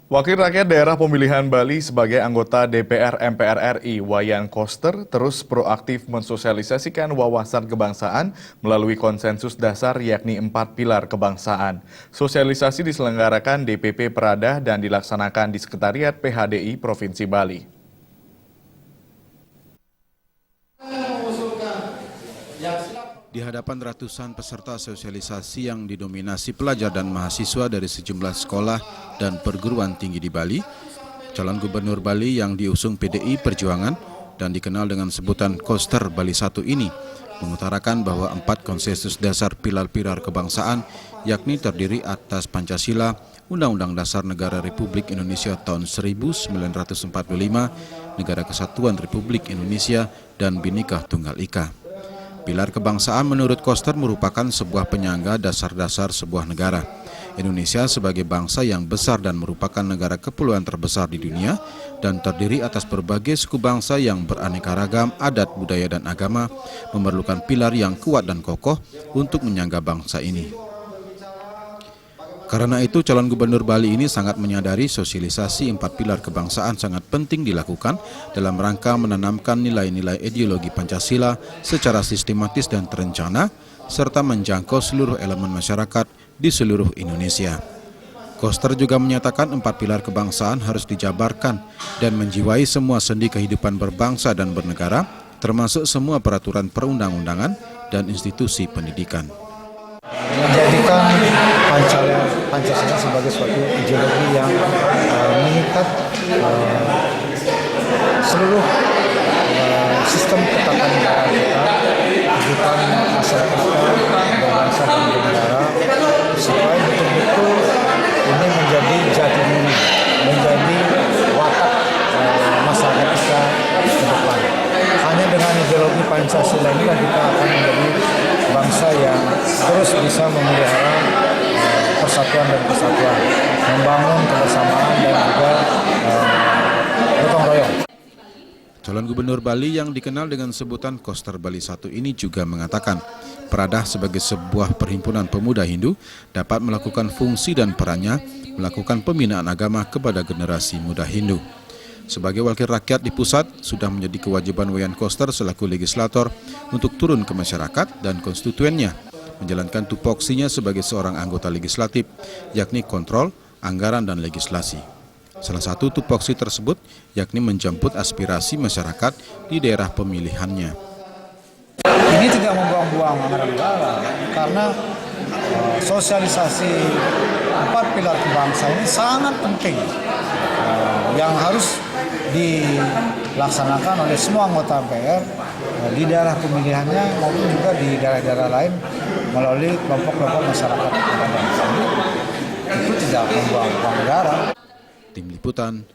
Wakil Rakyat Daerah Pemilihan Bali sebagai anggota DPR MPR RI, Wayan Koster, terus proaktif mensosialisasikan wawasan kebangsaan melalui konsensus dasar yakni 4 pilar kebangsaan. Sosialisasi diselenggarakan DPP Perada dan dilaksanakan di Sekretariat PHDI Provinsi Bali. Di hadapan ratusan peserta sosialisasi yang didominasi pelajar dan mahasiswa dari sejumlah sekolah dan perguruan tinggi di Bali, calon gubernur Bali yang diusung PDI Perjuangan dan dikenal dengan sebutan Koster Bali 1 ini mengutarakan bahwa 4 konsensus dasar pilar-pilar kebangsaan yakni terdiri atas Pancasila, Undang-Undang Dasar Negara Republik Indonesia tahun 1945, Negara Kesatuan Republik Indonesia, dan Bhinneka Tunggal Ika. Pilar kebangsaan menurut Koster merupakan sebuah penyangga dasar-dasar sebuah negara. Indonesia sebagai bangsa yang besar dan merupakan negara kepulauan terbesar di dunia dan terdiri atas berbagai suku bangsa yang beraneka ragam adat, budaya, dan agama memerlukan pilar yang kuat dan kokoh untuk menyangga bangsa ini. Karena itu, calon gubernur Bali ini sangat menyadari sosialisasi 4 pilar kebangsaan sangat penting dilakukan dalam rangka menanamkan nilai-nilai ideologi Pancasila secara sistematis dan terencana, serta menjangkau seluruh elemen masyarakat di seluruh Indonesia. Koster juga menyatakan 4 pilar kebangsaan harus dijabarkan dan menjiwai semua sendi kehidupan berbangsa dan bernegara, termasuk semua peraturan perundang-undangan dan institusi pendidikan. Menjadikan Pancasila sebagai suatu ideologi yang mengikat seluruh sistem ketatanegaraan kita, kehidupan masyarakat kita, berbangsa dan bernegara, supaya betul-betul ini menjadi jati diri, menjadi watak masyarakat kita ke depan. Hanya dengan ideologi Pancasila inilah kita akan menjadi bangsa yang terus bisa memelihara persatuan dan kesatuan, membangun kebersamaan dan juga gotong royong. Calon gubernur Bali yang dikenal dengan sebutan Koster Bali 1 ini juga mengatakan, Perada sebagai sebuah perhimpunan pemuda Hindu dapat melakukan fungsi dan perannya melakukan pembinaan agama kepada generasi muda Hindu. Sebagai wakil rakyat di pusat, sudah menjadi kewajiban Wayan Koster selaku legislator untuk turun ke masyarakat dan konstituennya, menjalankan tupoksinya sebagai seorang anggota legislatif, yakni kontrol, anggaran, dan legislasi. Salah satu tupoksi tersebut yakni menjemput aspirasi masyarakat di daerah pemilihannya. Ini tidak membuang-buang anggaran negara, karena sosialisasi 4 pilar kebangsaan ini sangat penting, yang harus dilaksanakan oleh semua anggota MPR di daerah pemilihannya maupun juga di daerah-daerah lain melalui kelompok-kelompok masyarakat. Itu tidak membuang-buang negara. Tim Liputan